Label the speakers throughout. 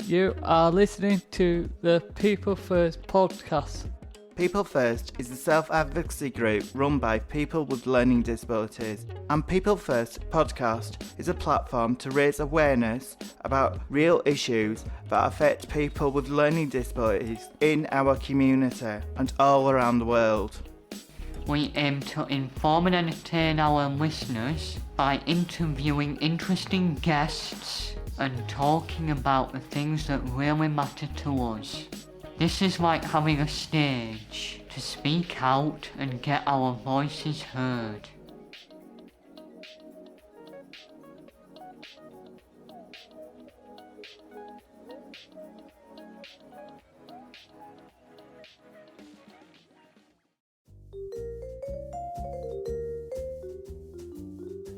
Speaker 1: You are listening to the People First podcast.
Speaker 2: People First is a self-advocacy group run by people with learning disabilities, and People First podcast is a platform to raise awareness about real issues that affect people with learning disabilities in our community and all around the world.
Speaker 3: We aim to inform and entertain our listeners by interviewing interesting guests and talking about the things that really matter to us. This is like having a stage to speak out and get our voices heard.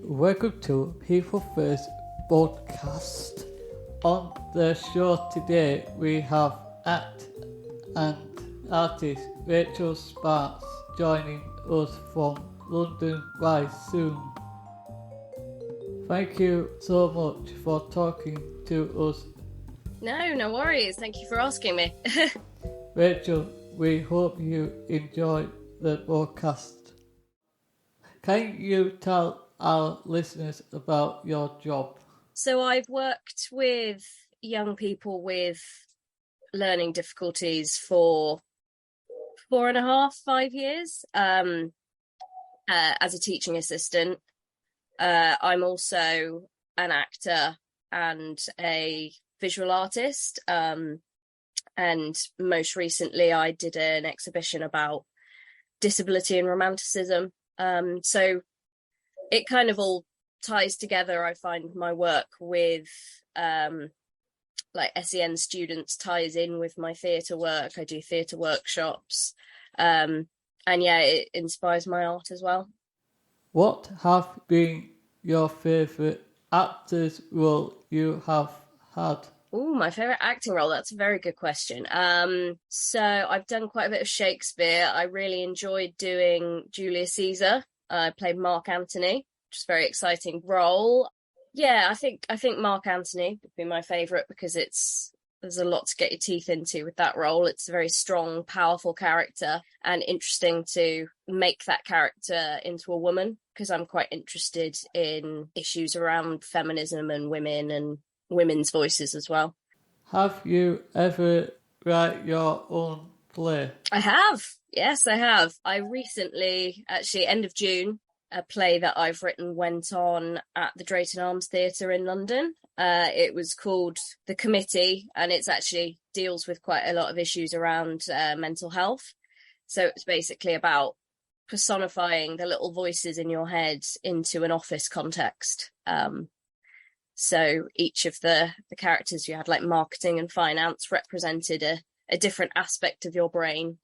Speaker 1: Welcome to People First podcast. On the show today we have act and artist Rachael Sparkes joining us from London by Zoom. Thank you so much for talking to us.
Speaker 4: No worries. Thank you for asking me.
Speaker 1: Rachael, we hope you enjoy the podcast. Can you tell our listeners about your job?
Speaker 4: So I've worked with young people with learning difficulties for 4.5, 5 years as a teaching assistant. I'm also an actor and a visual artist. And most recently I did an exhibition about disability and Romanticism. So it kind of all ties together. I find my work with like SEN students ties in with my theatre work. I do theatre workshops. And yeah, it inspires my art as well. What
Speaker 1: have been your favourite actors role you have had?
Speaker 4: Oh, my favourite acting role? That's a very good question. So I've done quite a bit of Shakespeare. I really enjoyed doing Julius Caesar. I played Mark Antony, which is a very exciting role. Yeah, I think Mark Antony would be my favourite because there's a lot to get your teeth into with that role. It's a very strong, powerful character and interesting to make that character into a woman because I'm quite interested in issues around feminism and women and women's voices as well.
Speaker 1: Have you ever write your own play?
Speaker 4: I have. Yes, I have. I recently, actually, end of June, a play that I've written went on at the Drayton Arms Theatre in London. It was called The Committee, and it's actually deals with quite a lot of issues around mental health. So it's basically about personifying the little voices in your head into an office context. So each of the characters you had, like marketing and finance, represented a different aspect of your brain.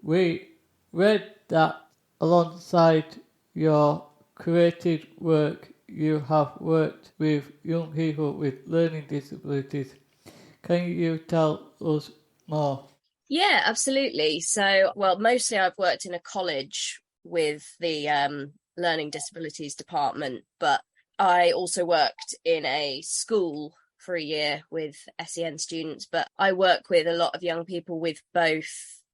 Speaker 1: We read that alongside your creative work, you have worked with young people with learning disabilities. Can you tell us more?
Speaker 4: Yeah, absolutely. So, well, mostly I've worked in a college with the learning disabilities department, but I also worked in a school for a year with SEN students, but I work with a lot of young people with both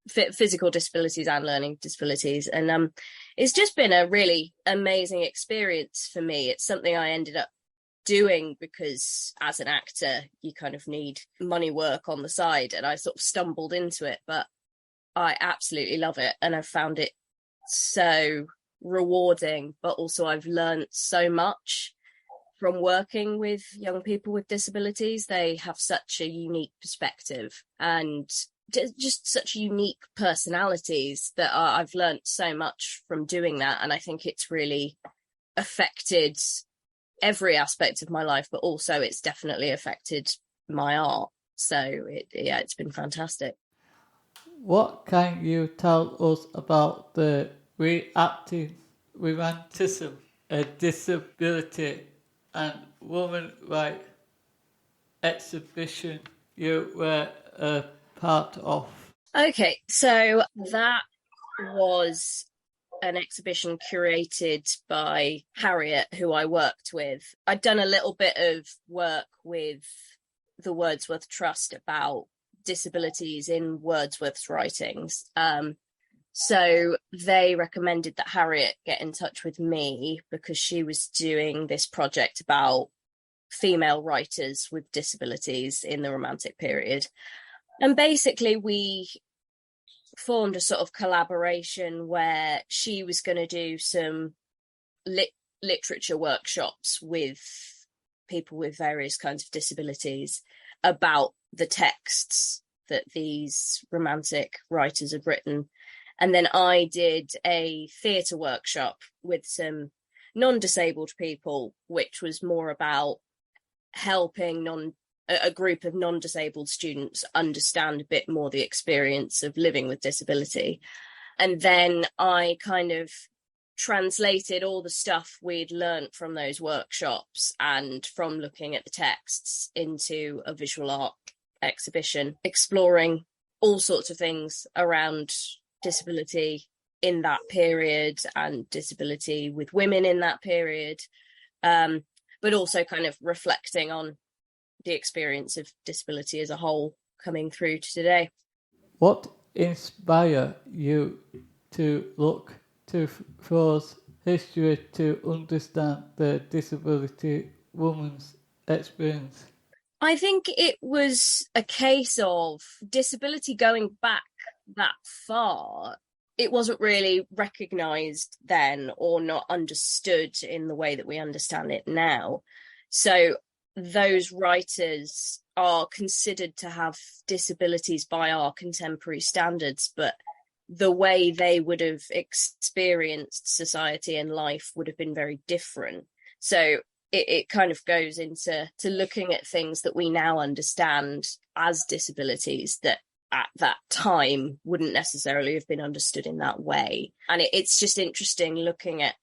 Speaker 4: physical disabilities and learning disabilities. And it's just been a really amazing experience for me. It's something I ended up doing because as an actor, you kind of need money work on the side. And I sort of stumbled into it, but I absolutely love it. And I've found it so rewarding, but also I've learned so much from working with young people with disabilities. They have such a unique perspective and just such unique personalities that I've learned so much from doing that. And I think it's really affected every aspect of my life, but also it's definitely affected my art. So it's been fantastic.
Speaker 1: What can you tell us about the reacting Romanticism, a disability and woman rights exhibition you were a part of?
Speaker 4: Okay, so that was an exhibition curated by Harriet, who I worked with. I'd done a little bit of work with the Wordsworth Trust about disabilities in Wordsworth's writings. So they recommended that Harriet get in touch with me because she was doing this project about female writers with disabilities in the Romantic period. And basically we formed a sort of collaboration where she was going to do some literature workshops with people with various kinds of disabilities about the texts that these Romantic writers had written. And then I did a theatre workshop with some non-disabled people, which was more about helping a group of non-disabled students understand a bit more the experience of living with disability. And then I kind of translated all the stuff we'd learnt from those workshops and from looking at the texts into a visual art exhibition, exploring all sorts of things around disability in that period and disability with women in that period, but also kind of reflecting on the experience of disability as a whole coming through to today.
Speaker 1: What inspired you to look to Fro's history to understand the disability woman's experience?
Speaker 4: I think it was a case of disability going back that far. It wasn't really recognised then or not understood in the way that we understand it now. So those writers are considered to have disabilities by our contemporary standards, but the way they would have experienced society and life would have been very different. So it kind of goes into looking at things that we now understand as disabilities that at that time wouldn't necessarily have been understood in that way. And it's just interesting looking at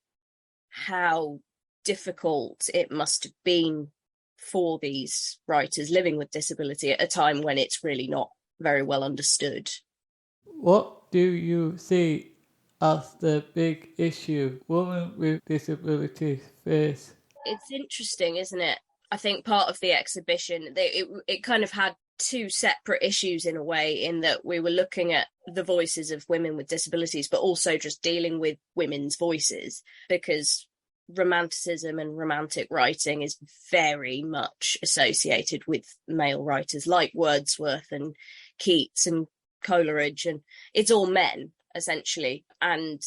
Speaker 4: how difficult it must have been for these writers living with disability at a time when it's really not very well understood.
Speaker 1: What do you see as the big issue women with disabilities face?
Speaker 4: It's interesting, isn't it? I think part of the exhibition, it kind of had two separate issues in a way, in that we were looking at the voices of women with disabilities, but also just dealing with women's voices, because Romanticism and Romantic writing is very much associated with male writers like Wordsworth and Keats and Coleridge, and it's all men, essentially. And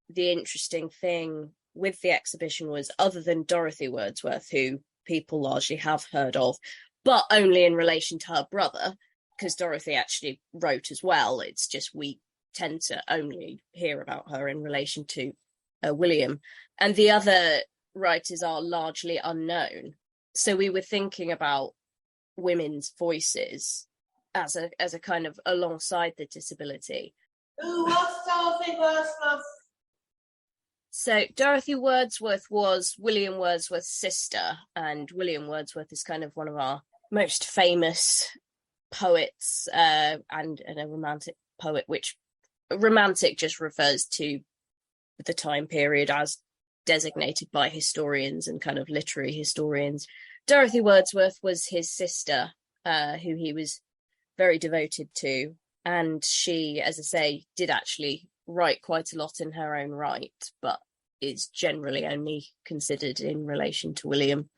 Speaker 4: the interesting thing with the exhibition was, other than Dorothy Wordsworth, who people largely have heard of, but only in relation to her brother, because Dorothy actually wrote as well. It's just we tend to only hear about her in relation to William. And the other writers are largely unknown. So we were thinking about women's voices as a kind of alongside the disability.
Speaker 5: Who was Dorothy Wordsworth?
Speaker 4: So Dorothy Wordsworth was William Wordsworth's sister, and William Wordsworth is kind of one of our most famous poets, and a Romantic poet, which Romantic just refers to the time period as designated by historians and kind of literary historians. Dorothy Wordsworth was his sister, who he was very devoted to, and she, as I say, did actually write quite a lot in her own right, but is generally only considered in relation to William.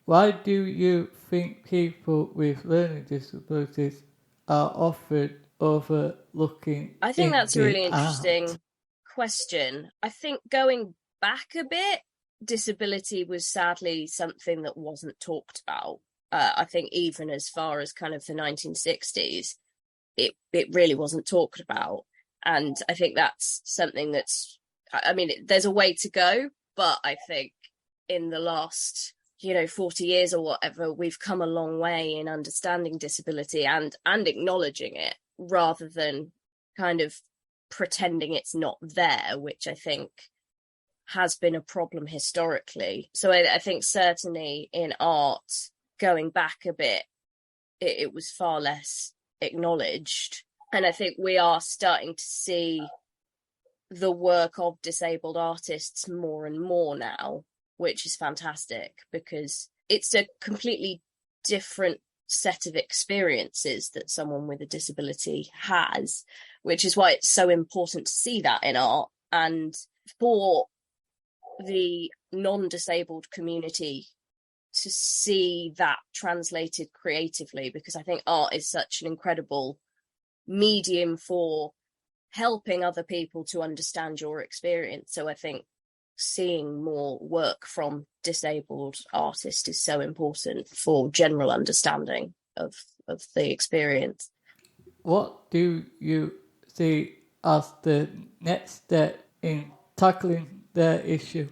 Speaker 1: Why do you think people with learning disabilities are often overlooking?
Speaker 4: I think that's a really interesting question. I think going back a bit, disability was sadly something that wasn't talked about. I think even as far as kind of the 1960s, it really wasn't talked about. And I think that's something that's, I mean, there's a way to go, but I think in the last 40 years or whatever, we've come a long way in understanding disability and acknowledging it, rather than kind of pretending it's not there, which I think has been a problem historically. So I think certainly in art, going back a bit, it was far less acknowledged. And I think we are starting to see the work of disabled artists more and more now, which is fantastic, because it's a completely different set of experiences that someone with a disability has, which is why it's so important to see that in art. And for the non-disabled community to see that translated creatively, because I think art is such an incredible medium for helping other people to understand your experience. So I think seeing more work from disabled artists is so important for general understanding of the experience.
Speaker 1: What do you see as the next step in tackling the issue?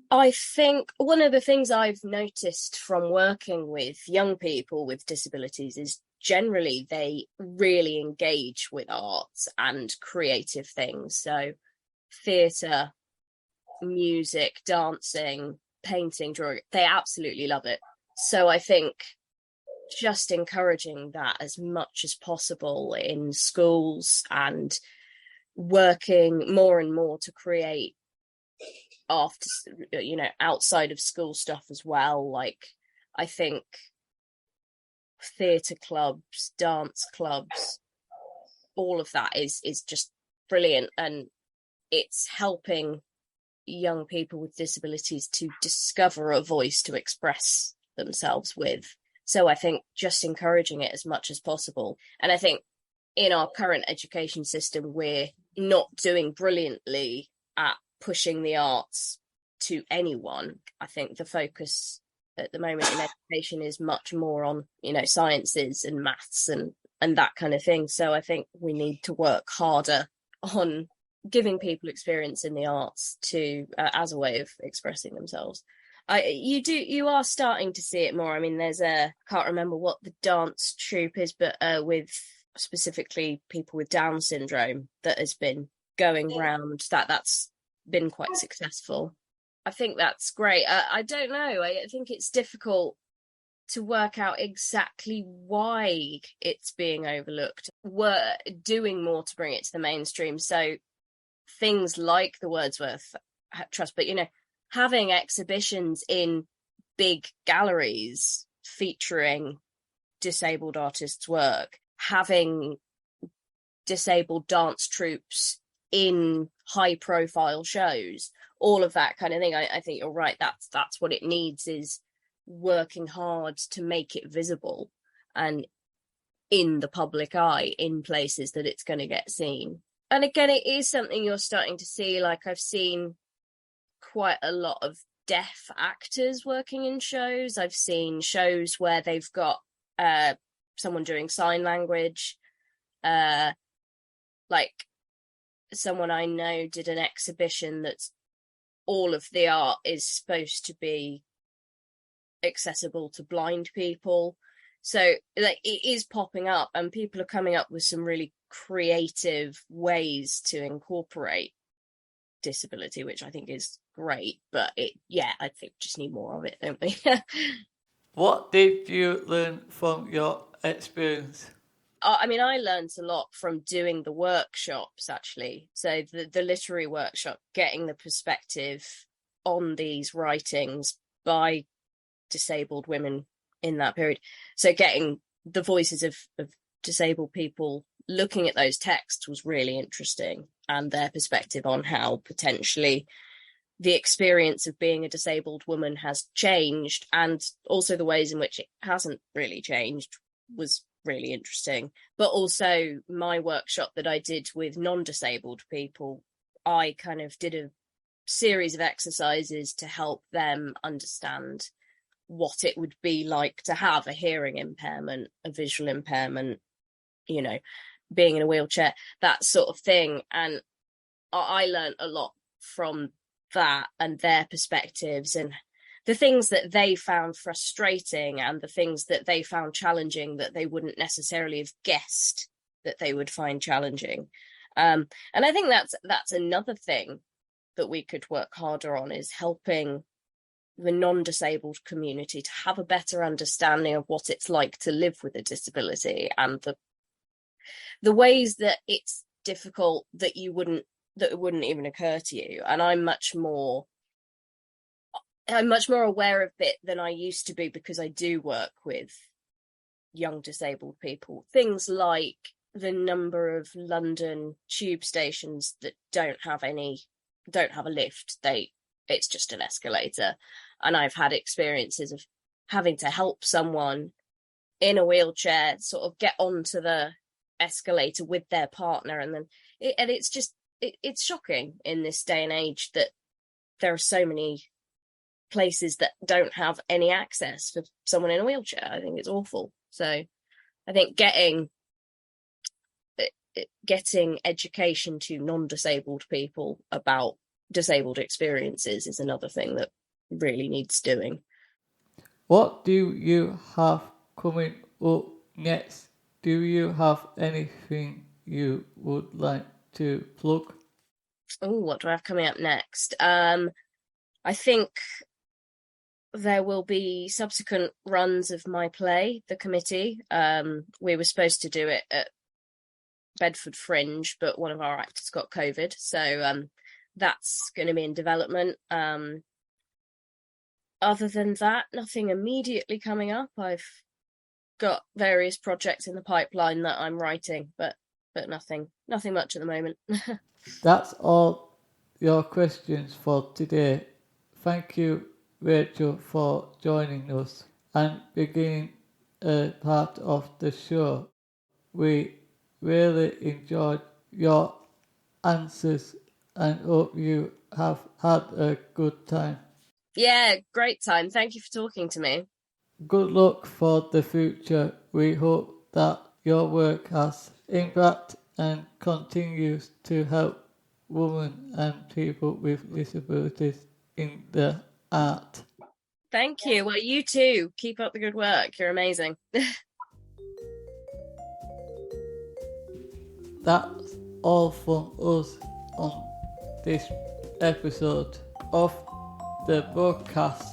Speaker 4: I think one of the things I've noticed from working with young people with disabilities is generally they really engage with arts and creative things. So theatre, music, dancing, painting, drawing, they absolutely love it. So I think just encouraging that as much as possible in schools and working more and more to create after, outside of school stuff as well. Like, I think theatre clubs, dance clubs, all of that is just brilliant, and it's helping young people with disabilities to discover a voice to express themselves with. So I think just encouraging it as much as possible. And I think in our current education system, we're not doing brilliantly at pushing the arts to anyone. I think the focus at the moment in education is much more on, sciences and maths and that kind of thing. So I think we need to work harder on giving people experience in the arts to as a way of expressing themselves. You are starting to see it more. I mean, there's can't remember what the dance troupe is, but with specifically people with Down syndrome that has been going round, that's been quite successful. I think that's great. I don't know. I think it's difficult to work out exactly why it's being overlooked. We're doing more to bring it to the mainstream. So things like the Wordsworth Trust, but having exhibitions in big galleries featuring disabled artists' work, having disabled dance troupes in high profile shows, all of that kind of thing. I think you're right. That's what it needs, is working hard to make it visible and in the public eye in places that it's going to get seen. And again, it is something you're starting to see. Like, I've seen quite a lot of deaf actors working in shows. I've seen shows where they've got someone doing sign language. Like, someone I know did an exhibition that's all of the art is supposed to be accessible to blind people. So like, it is popping up, and people are coming up with some really creative ways to incorporate disability, which I think is great. But I think just need more of it, don't we?
Speaker 1: What did you learn from your experience?
Speaker 4: I mean, I learned a lot from doing the workshops, actually. So the literary workshop, getting the perspective on these writings by disabled women in that period. So getting the voices of disabled people looking at those texts was really interesting, and their perspective on how potentially the experience of being a disabled woman has changed, and also the ways in which it hasn't really changed was really interesting. But also my workshop that I did with non-disabled people, I kind of did a series of exercises to help them understand what it would be like to have a hearing impairment, a visual impairment, being in a wheelchair, that sort of thing. And I learned a lot from that and their perspectives, and the things that they found frustrating and the things that they found challenging that they wouldn't necessarily have guessed that they would find challenging. And I think that's another thing that we could work harder on, is helping the non-disabled community to have a better understanding of what it's like to live with a disability, and the ways that it's difficult that it wouldn't even occur to you. And I'm much more aware of it than I used to be, because I do work with young disabled people. Things like the number of London tube stations that don't have a lift. It's just an escalator. And I've had experiences of having to help someone in a wheelchair sort of get onto the escalator with their partner, and then it's shocking in this day and age that there are so many places that don't have any access for someone in a wheelchair. I think it's awful. So I think getting education to non-disabled people about disabled experiences is another thing that really needs doing.
Speaker 1: What do you have coming up next? Do you have anything you would like to plug?
Speaker 4: Oh, what do I have coming up next? I think there will be subsequent runs of my play, The Committee. We were supposed to do it at Bedford Fringe, but one of our actors got COVID, so that's going to be in development. Other than that, nothing immediately coming up. I've got various projects in the pipeline that I'm writing, but nothing much at the moment.
Speaker 1: That's all your questions for today. Thank you, Rachel, for joining us and being a part of the show. We really enjoyed your answers and hope you have had a good time.
Speaker 4: Yeah, great time. Thank you for talking to me.
Speaker 1: Good luck for the future. We hope that your work has impact and continues to help women and people with disabilities in the art.
Speaker 4: Thank you. Well, you too. Keep up the good work. You're amazing.
Speaker 1: That's all from us on this episode of the broadcast.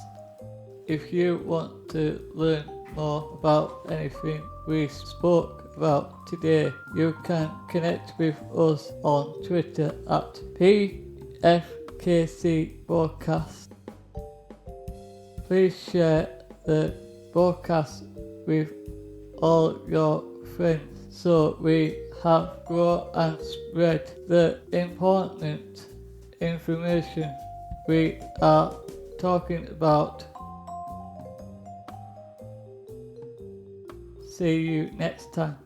Speaker 1: If you want to learn more about anything we spoke about today, you can connect with us on Twitter at PFKC Broadcast. Please share the broadcast with all your friends so we have grow and spread the important information we are talking about. See you next time.